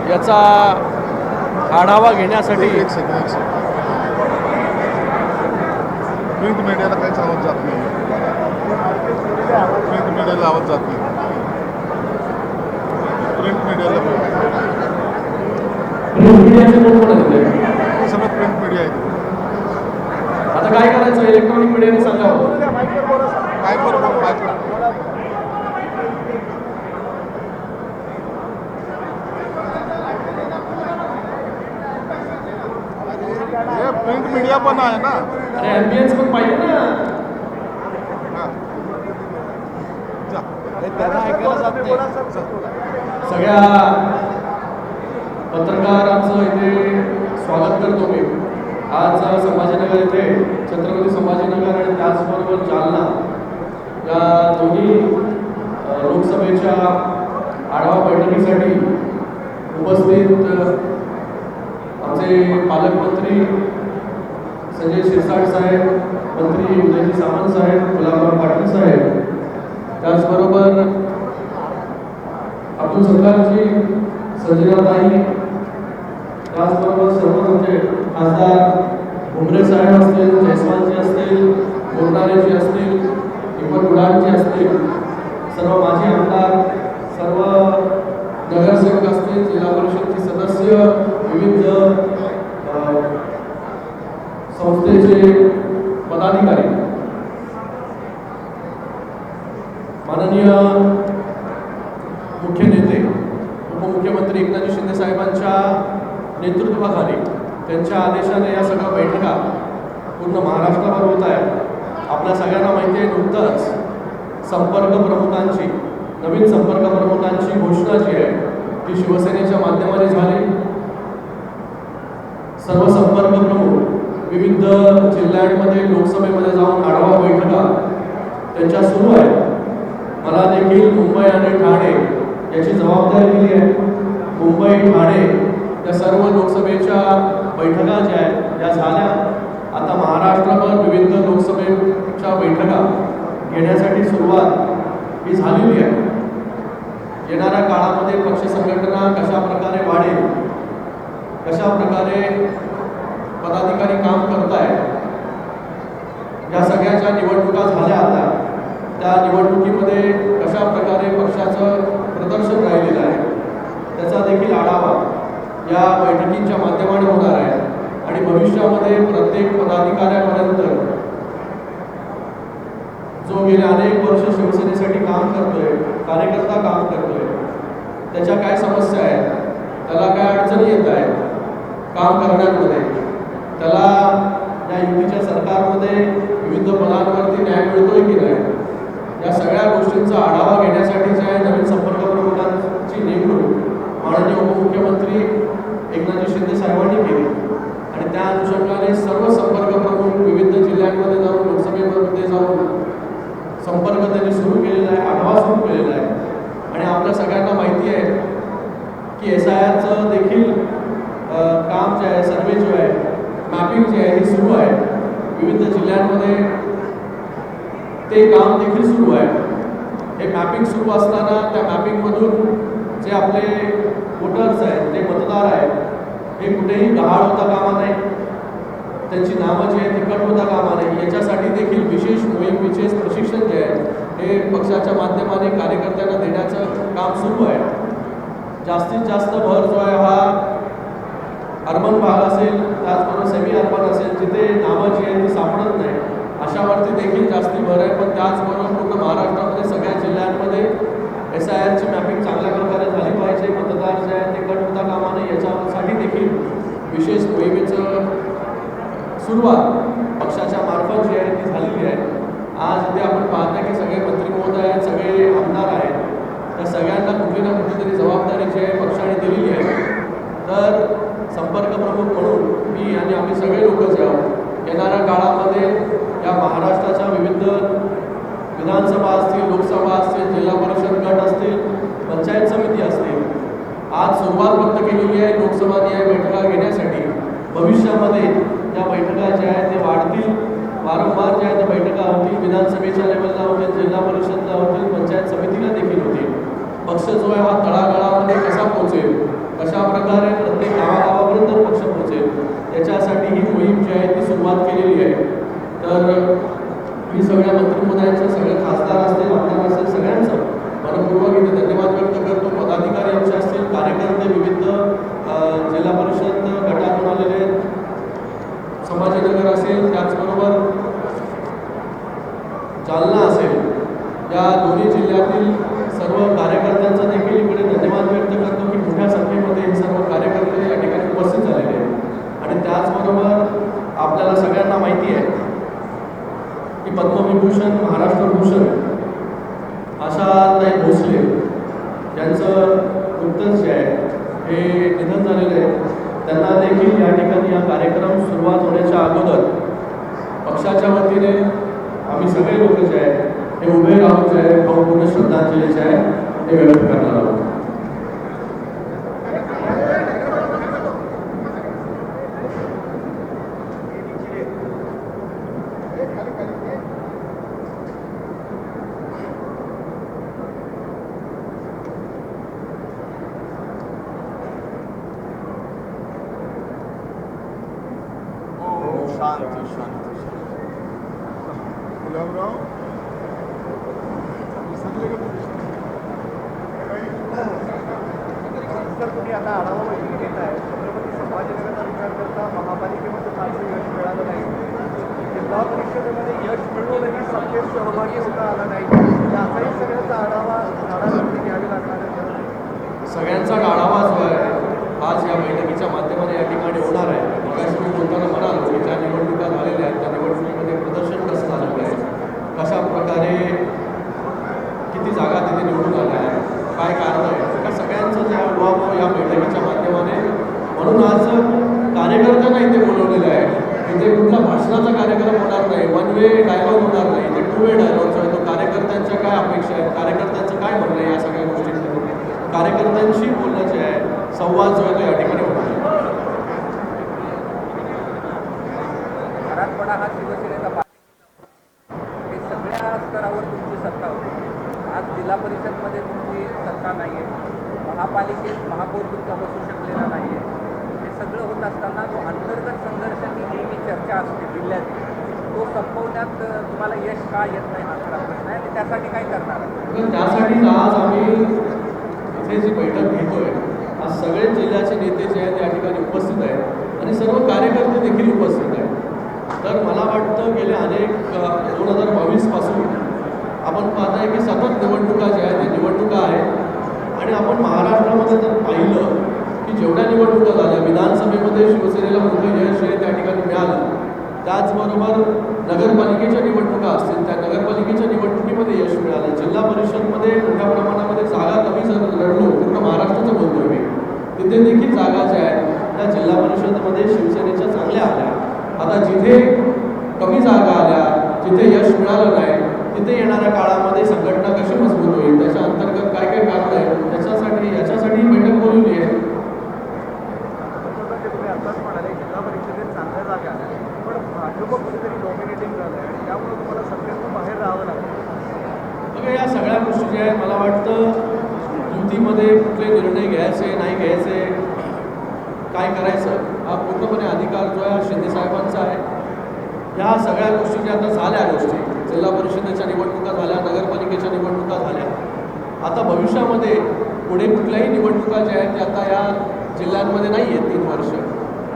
याचा आढावा घेण्यासाठी प्रिंट मीडियाला काहीच आवाज जात नाही. प्रिंट मीडियाला आवाज जात नाही. प्रिंट मीडियाला सगळं प्रिंट मीडिया आहे. आता काय करायचं इलेक्ट्रॉनिक मीडियाने सांगावं. काय बरोबर काय हे प्रिंट मीडिया पण आहे ना. अरे ॲम्बियन्स पण पाहिजे ना. त्यांना ऐकायला जात नाही. सगळ्या पत्रकारांचं इथे स्वागत करतो मी. आज संभाजीनगर येथे छत्रपती संभाजीनगर आणि त्याचबरोबर जालना या दोन्ही लोकसभेच्या आढावा बैठकीसाठी उपस्थित आमचे पालकमंत्री संजय शिरसाट साहेब, मंत्री उदयजी सामंत साहेब, गुलाबराव पाटील साहेब, त्याचबरोबर अब्दुल सत्तारजी, संजनाताई, त्याचबरोबर सर्व आमचे खासदार भुमरे साहेब असतील, जयस्वालजी असतील, बोरनारेजी असतील, दीपक गुडांजी असतील, सर्व माजी आमदार, सर्व नगरसेवक असतील, जिल्हा परिषदचे सदस्य, विविध संस्थेचे पदाधिकारी, माननीय मुख्य नेते उपमुख्यमंत्री एकनाथजी शिंदे साहेबांच्या नेतृत्वाखाली त्यांच्या आदेशाने या सगळ्या बैठका पूर्ण महाराष्ट्राभर होत आहेत. आपल्या सगळ्यांना माहिती आहे, नुकतंच संपर्क प्रमुखांची नवीन संपर्क प्रमुखांची घोषणा जी आहे ती शिवसेनेच्या माध्यमाने झाली. सर्व संपर्क प्रमुख विविध जिल्ह्यांमध्ये लोकसभेमध्ये जाऊन आढावा बैठका त्यांच्या सुरू आहेत. मला देखील मुंबई आणि ठाणे याची जबाबदारी दिली आहे. मुंबई ठाणे या सर्व लोकसभेच्या बैठका ज्या आहेत त्या झाल्या. आता महाराष्ट्राभर विविध लोकसभेच्या बैठका घेण्यासाठी सुरुवात ही झालेली आहे. येणाऱ्या काळामध्ये पक्ष संघटना कशा प्रकारे वाढेल, कशा प्रकारे पदाधिकारी काम करतायत, या सगळ्याच्या निवडणुका झाल्या. आता त्या निवडणुकीमध्ये कशा प्रकारे पक्षाचं प्रदर्शन राहिलेलं आहे त्याचा देखील आढावा या बैठकींच्या माध्यमाने होणार आहे. आणि भविष्यामध्ये प्रत्येक पदाधिकाऱ्यापर्यंत जो गेल्या अनेक वर्ष शिवसेनेसाठी काम करतोय, कार्यकर्ता काम करतोय, त्याच्या काय समस्या आहेत, त्याला काय अडचणी येत आहेत काम करण्यामध्ये, त्याला या युतीच्या सरकारमध्ये विविध पदांवरती न्याय मिळतोय की नाही, या सगळ्या गोष्टींचा आढावा घेण्यासाठी जे आहे नवीन संपर्क प्रमुखांची नेमणूक माननीय उपमुख्यमंत्री एकनाथजी शिंदे साहेबांनी केली. आणि त्या अनुषंगाने सर्व संपर्क प्रमुख विविध जिल्ह्यांमध्ये जाऊन लोकसभेमध्ये जाऊन संपर्क त्यांनी सुरू केलेला आहे, आढावा सुरू केलेला आहे. आणि आपल्या सगळ्यांना माहिती आहे की SIRचं देखील काम जे आहे, सर्वे जे आहे, मॅपिंग जे आहे हे सुरू आहे. विविध जिल्ह्यांमध्ये ते काम देखील सुरू आहे. हे मॅपिंग सुरू असताना त्या मॅपिंगमधून जे आपले वोटर्स आहेत, जे मतदार आहेत, हे कुठेही गहाळ होता कामा नाही, त्यांची नावं जी आहेत ती कट होता कामा नाही. याच्यासाठी देखील विशेष मोहीम, विशेष प्रशिक्षण जे आहे हे पक्षाच्या माध्यमाने कार्यकर्त्यांना देण्याचं काम सुरू आहे. जास्तीत जास्त भर जो आहे हा अर्बन भाग असेल, त्याचबरोबर सेमी अर्बन असेल, जिथे नावं जी आहेत ती सापडत नाही अशावरती देखील जास्ती भर आहे. पण त्याचबरोबर पूर्ण महाराष्ट्रामध्ये सगळ्या जिल्ह्यांमध्ये SIRची मॅपिंग चांगल्या प्रकारे झाली पाहिजे. मतदार जे आहे ते कट होता कामा नये याच्यासाठी देखील विशेष मोहिमेचं सुरुवात पक्षाच्या मार्फत जी आहे ती झालेली आहे. आज इथे आपण पाहता की सगळे मंत्री महोदय आहेत, सगळे आमदार आहेत, त्या सगळ्यांना कुठली ना कुठलीतरी जबाबदारी जी आहे पक्षाने दिलेली आहे. तर संपर्क प्रमुख म्हणून मी आणि आम्ही सगळे लोक जे आहोत येणाऱ्या काळामध्ये या महाराष्ट्राच्या विविध विधानसभा असतील, लोकसभा असतील, जिल्हा परिषद गट असतील, पंचायत समिती असतील, आज सुरुवात फक्त केलेली आहे लोकसभा न्याय बैठका घेण्यासाठी. भविष्यामध्ये या बैठका ज्या आहेत ते वाढतील, वारंवार ज्या आहेत बैठका होतील, विधानसभेच्या लेवलला होतील, जिल्हा परिषदला होतील, पंचायत समितीला देखील होतील. पक्ष जो आहे हा तळागाळामध्ये कसा पोहोचेल, कशा प्रकारे प्रत्येक गावागावापर्यंत पक्ष पोहोचेल, त्याच्यासाठी ही मोहीम जी आहे ती सुरुवात केलेली आहे. तर मी सगळ्या मंत्रिमंडळाच्या, सगळे खासदार असतील, आमदार असतील, सगळ्यांचं मनपूर्वक इथे धन्यवाद व्यक्त करतो. पदाधिकारी आमचे असतील, कार्यकर्ते, विविध जिल्हा परिषद गटातून आलेले, संभाजीनगर असेल, त्याचबरोबर जालना असेल, या दोन्ही जिल्ह्यातील सर्व कार्यकर्त्यांचा देखील इकडे धन्यवाद व्यक्त करतो की मोठ्या संख्येमध्ये हे सर्व कार्यकर्ते या ठिकाणी उपस्थित झालेले आहेत. आणि त्याचबरोबर आपल्याला सगळ्यांना माहिती आहे की पद्मविभूषण, महाराष्ट्र भूषण आशाताई भोसले यांचं नुकतंच जे आहे हे निधन झालेलं आहे. त्यांना देखील या ठिकाणी हा कार्यक्रम सुरुवात होण्याच्या अगोदर पक्षाच्या वतीने आम्ही सगळे लोक जे आहे हे उभे राहून जे आहे भावपूर्ण श्रद्धांजली जे आहे हे व्यक्त करणार आहोत. शांती शांती गुलाबराव विसरले का सर, तुम्ही आता आढावा बैठकी घेत आहे. छत्रपती संभाजीनगरचा विचार करता महापालिकेमध्ये फारसं यश मिळालं नाही. जिल्हा परिषदेमध्ये यश मिळूनही सत्तेत सहभागी होता आला नाही. याचाही सगळ्यांचा आढावा घ्यावी लागणार आहे. सगळ्यांचा आढावा जो आहे आज या बैठकीच्या माध्यमाने या ठिकाणी होणार आहे. मगाशी मी बोलताना म्हणालो की ज्या निवडणुका झालेल्या आहेत त्या निवडणुकीमध्ये प्रदर्शन कसं झालेलं आहे, कशा प्रकारे किती जागा तिथे निवडून आल्या आहेत, काय कारण आहे, त्या सगळ्यांचं जे अनुभव या बैठकीच्या माध्यमाने. म्हणून आज कार्यकर्त्यांना इथे बोलवलेलं आहे. इथे कुठला भाषणाचा कार्यक्रम होणार नाही, वन वे डायलॉग होणार नाही, इथे टू वे डायलॉग जो आहे तो कार्यकर्त्यांच्या काय अपेक्षा आहेत, कार्यकर्त्यांचं काय म्हणणं आहे, या सगळ्या गोष्टींमध्ये कार्यकर्त्यांशी बोलणं जे आहे, संवाद जो आहे तो या ठिकाणी होणार आहे. मराठवाडा हा शिवसेनेचा हे सगळ्या स्तरावर तुमची सत्ता होती. आज जिल्हा परिषदमध्ये तुमची सत्ता नाही आहे, महापालिकेत महापौर तुमचा बसू शकलेला नाही आहे. हे सगळं होत असताना जो अंतर्गत संघर्ष ही नेहमी चर्चा असते जिल्ह्यात, तो संपवण्यात तुम्हाला यश का येत नाही हा खरा प्रश्न आहे. आणि त्यासाठी काय करणार? त्यासाठीच आज आम्ही इथे जी बैठक घेतोय, आज सगळे जिल्ह्याचे नेते जे आहेत या ठिकाणी उपस्थित आहेत आणि सर्व कार्यकर्ते देखील उपस्थित आहेत. तर मला वाटतं गेल्या अनेक 2022 पासून आपण पाहत आहे की सतत निवडणुका ज्या आहेत त्या निवडणुका आहेत. आणि आपण महाराष्ट्रामध्ये जर पाहिलं की जेवढ्या निवडणुका झाल्या, विधानसभेमध्ये शिवसेनेला मोठं यश आहे त्या ठिकाणी मिळालं. त्याचबरोबर नगरपालिकेच्या निवडणुका असतील, त्या नगरपालिकेच्या निवडणुकीमध्ये यश मिळालं. जिल्हा परिषदमध्ये मोठ्या प्रमाणामध्ये जागा कमी लढलो, पूर्ण महाराष्ट्राचं बोलतोय मी, तिथे देखील जागा ज्या आहेत त्या जिल्हा परिषदमध्ये शिवसेनेच्या चांगल्या आल्या. आता जिथे कमी जागा आल्या, जिथे यश मिळालं नाही, तिथे येणाऱ्या काळामध्ये संघटना कशी मजबूत होईल, त्याच्या अंतर्गत काय काय कारण आहे, याच्यासाठी बैठक बोलवली आहे. तुम्ही आताच म्हणाले जिल्हा परिषदेत चांगल्या जागा आल्या, पण भाजप कुठेतरी डॉमिनेटिंग झालं आहे आणि त्यामुळे तुम्हाला सत्तेतून बाहेर राहावं लागतं. बघा, या सगळ्या गोष्टी ज्या आहेत मला वाटतं युतीमध्ये कुठले निर्णय घ्यायचे नाही घ्यायचे, काय करायचं हा पूर्णपणे अधिकार जो आहे शिंदेसाहेबांचा आहे. या सगळ्या गोष्टी ज्या आता झाल्या गोष्टी, जिल्हा परिषदेच्या निवडणुका झाल्या, नगरपालिकेच्या निवडणुका झाल्या, आता भविष्यामध्ये पुढे कुठल्याही निवडणुका ज्या आहेत त्या आता या जिल्ह्यांमध्ये नाही आहेत 3 वर्ष.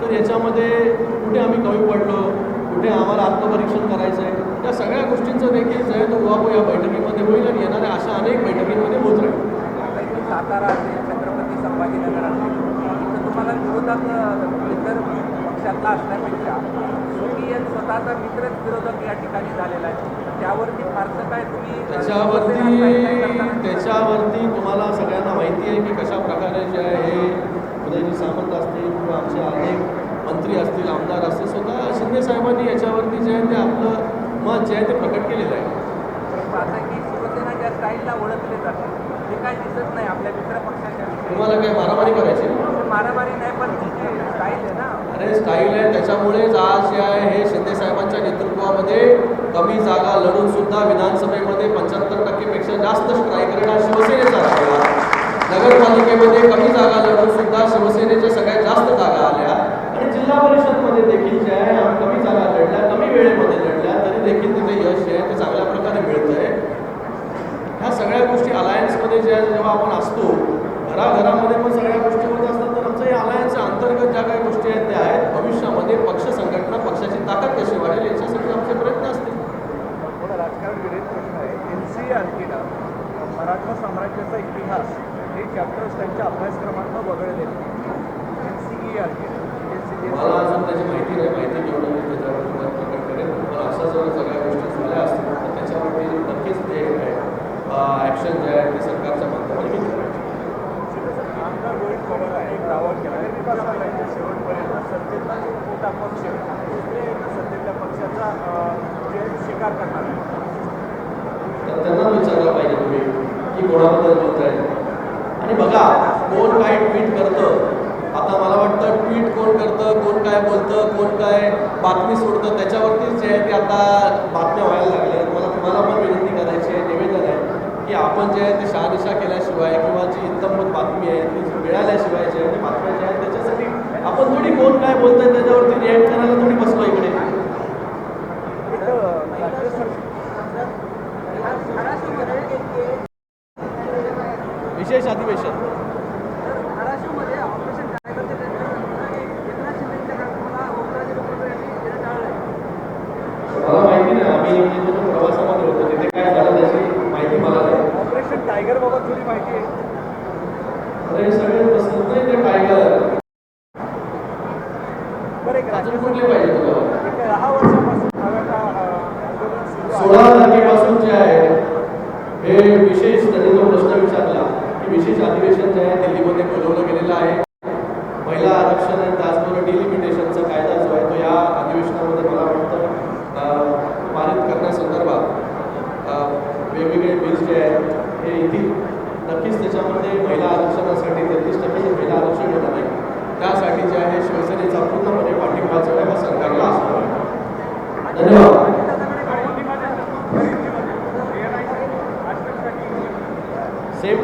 तर याच्यामध्ये कुठे आम्ही कमी पडलो, कुठे आम्हाला आत्मपरीक्षण करायचं आहे, या सगळ्या गोष्टींचं देखील जे आहे तो उहापोह या बैठकीमध्ये होईल आणि येणाऱ्या अशा अनेक बैठकींमध्ये होत राहील. सातारा असेल, छत्रपती संभाजीनगर असेल, इथं तुम्हाला विरोधात इतर पक्षातला असण्यापेक्षा स्वकीय स्वतःचा मित्रच विरोधक या ठिकाणी झालेला आहे. त्यावरती फारसं काय तुम्ही त्याच्यावरती तुम्हाला सगळ्यांना माहिती आहे की कशा प्रकारे जे आहे हे उदयजी सामंत असतील किंवा आमचे अनेक मंत्री असतील, आमदार असतील, स्वतः शिंदेसाहेबांनी याच्यावरती जे आहे ते आपलं मत जे आहे ते प्रकट केलेलं आहे. असं की शिवसेना ज्या स्टाईलला ओळखले जाते ते काय दिसत नाही आपल्या मित्र पक्षाच्या. तुम्हाला काय मारामारी करायची? मारामारी नाही, पण ती स्टाईल आहे ना. अरे स्टाईल आहे, त्याच्यामुळेच आज जे आहे हे शिंदेसाहेबांच्या नेतृत्वामध्ये कमी जागा लढून सुद्धा विधानसभेमध्ये 75% पेक्षा जास्त स्ट्राईक रेट हा शिवसेनेचा राहिला. नगरपालिकेमध्ये कमी जागा लढून सुद्धा शिवसेनेच्या सगळ्यात जास्त जागा आल्या आणि जिल्हा परिषदमध्ये देखील जे आहे कमी जागा लढल्या, कमी वेळेमध्ये लढल्या, तरी देखील तिथे यश जे आहे ते चांगल्या प्रकारे मिळतंय. ह्या सगळ्या गोष्टी अलायन्समध्ये ज्या जेव्हा आपण असतो, घराघरामध्ये पण सगळ्या गोष्टी होत असतात, तर आमच्या या अलायन्सच्या अंतर्गत ज्या काही गोष्टी आहेत त्या आहेत. भविष्यामध्ये पक्ष संघटना, पक्षाची ताकद कशी वाढेल याच्यासाठी आमचे प्रयत्न असतील. थोडा राजकारण विरहित प्रश्न आहे. NCERT मराठा साम्राज्याचा इतिहास हे चॅप्टर्स त्यांच्या अभ्यासक्रमातून वगळले. NCERT मला अजून त्याची माहिती नाही, माहिती घेऊन मी त्याच्यावर तुम्हाला प्रकट करेन. पण अशा जर सगळ्या गोष्टी झाल्या असतील तर त्याच्यावरती नक्कीच ते ॲक्शन जे आहे ते सरकारच्या माध्यमातून करायचे. आमदार रोहित पवार आहे एक दावा केला आहे शेवटपर्यंत सत्तेचा जो मोठा पक्ष ते सत्तेच्या पक्षाचा जे स्वीकार करणार आहे. तर त्यांना विचारलं पाहिजे तुम्ही की कोणाबद्दल बोलताय. आणि बघा कोण काय ट्विट करतं. आता मला वाटतं ट्विट कोण करतं, कोण काय बोलतं, कोण काय बातमी सोडतं, त्याच्यावरतीच जे आहे ते आता बातम्या व्हायला लागल्या. मला तुम्हाला पण विनंती करायची आहे, निवेदन आहे की आपण जे आहे ते शहानिशा केल्याशिवाय किंवा जी इत्तमत बातमी आहे ती मिळाल्याशिवाय जे आहे ते बातम्या जे आहेत त्याच्यासाठी आपण थोडी कोण काय बोलतंय त्याच्यावरती रिॲक्ट करायला थोडी बसलो इकडे. विशेष अधिवेशन मला माहिती नाही. आम्ही प्रवासामध्ये होतो तिथे काय झालं त्याची माहिती मला नाही. ऑपरेशन टायगर बाबत थोडी माहिती आहे. अरे सगळे बसत नाही ते टायगर. बरं एक अजून कुठले पाहिजे तुला? 10 वर्षापासून आंदोलन सुरू आहे. 16 तारखेपासून जे आहे हे विशेष त्यांनी जो प्रश्न विचारला की विशेष अधिवेशन जे आहे दिल्लीमध्ये बोलवलं गेलेलं आहे. महिला आरक्षण आणि त्याचबरोबर डिलिमिटेशनचा कायदा जो आहे तो या अधिवेशनामध्ये मला वाटतं पारित करण्यासंदर्भात वेगवेगळे बिल्स जे आहेत हे येतील. नक्कीच त्याच्यामध्ये महिला आरक्षणासाठी 33% महिला आरक्षण येणार आहे. त्यासाठी जे आहे शिवसेनेचा पूर्णपणे पाठिंबा जो आहे हा सरकारला असणार आहे. धन्यवाद. सेम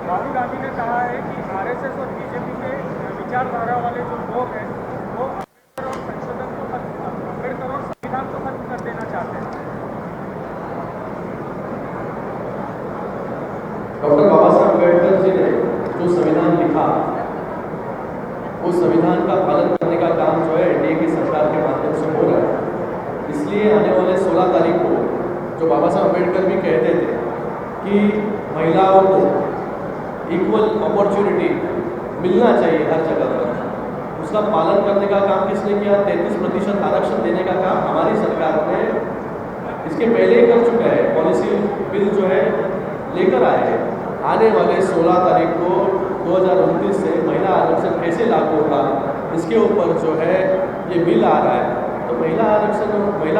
राहुल गांधी ने कहा है कि आरएसएस और बीजेपी के विचारधारा वाले जो लोग हैं वो अम्बेडकर और संशोधन को अम्बेडकर और संविधान को खत्म कर देना चाहते हैं. डॉक्टर बाबा साहब अम्बेडकर जी ने जो संविधान लिखा उस संविधान का पालन करने का काम जो है एनडीए की सरकार के माध्यम से हो रहा है. इसलिए आने वाले 16 तारीख को जो बाबा साहब अम्बेडकर भी कहते थे कि महिलाओं को इक्वल अपॉर्चुनिटी मिलना चाहिए हर जगह पर, उसका पालन करने का काम किसने किया? 33% आरक्षण देने का काम हमारी सरकार ने इसके पहले ही कर चुका है. पॉलिसी बिल जो है लेकर आए हैं. आने वाले 16 तारीख को 2029 से महिला आरक्षण कैसे लागू होगा इसके ऊपर जो है ये बिल आ रहा है. तो महिला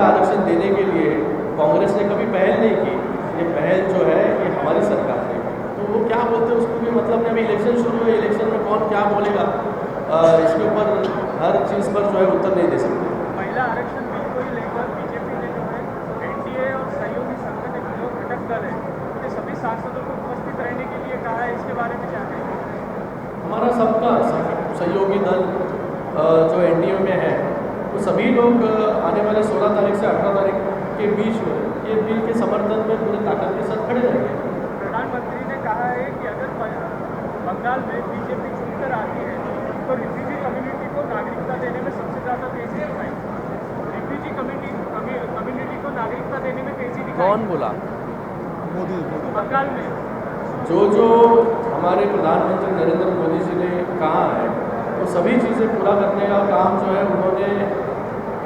आरक्षण देने के लिए कांग्रेस ने कभी पहल नहीं की. ये पहल जो है ये हमारी सरकार ने की. तो वो क्या बोलते हैं उसको भी मतलब नहीं. अभी इलेक्शन शुरू है, इलेक्शन में कौन क्या बोलेगा इसके ऊपर हर चीज़ पर जो है उत्तर नहीं दे सकते. महिला आरक्षण बिल को ही लेकर बीजेपी ने जो है एनडीए और सहयोगी संगठन जो घटक दल है उनके सभी सांसदों को उपस्थित रहने के लिए कहा है. इसके बारे में क्या कहेंगे? हमारा सबका सहयोगी दल जो एनडीए में है वो सभी लोग आने वाले 16 तारीख से 18 तारीख के बीच में ये बिल के समर्थन में पूरी ताकत के साथ खड़े रहेंगे. प्रधानमंत्री ने कहा है कि अगर बंगाल में बीजेपी जीतकर आती है तो रिफ्यूजी कम्युनिटी को नागरिकता देने में सबसे ज़्यादा तेजी दिखाएगी. रिफ्यूजी कम्युनिटी को नागरिकता देने में तेजी दिखाएगी. कौन बोला? मोदी बंगाल में जो हमारे प्रधानमंत्री नरेंद्र मोदी जी ने कहा है वो सभी चीज़ें पूरा करने का काम जो है उन्होंने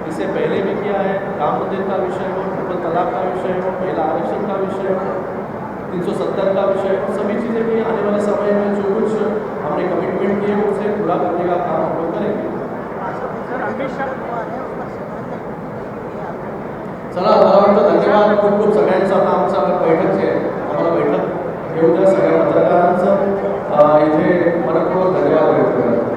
इससे पहले भी किया है. राम मंदिर का विषय हो, ट्रिपल तलाक का विषय हो, महिला आरक्षण का विषय हो, 370 का विषय हो, सभी चीज़ें भी आने वाले समय में जो कुछ हमने कमिटमेंट किए उसे पूरा करने का काम हम लोग करेंगे. चला मला वाटतं धन्यवाद खूप खूप सगळ्यांचा. आमचा बैठक जे आहे आम्हाला बैठक घेऊ द्या. सगळ्या पत्रकारांचं इथे मनपूर्वक धन्यवाद व्यक्त करा.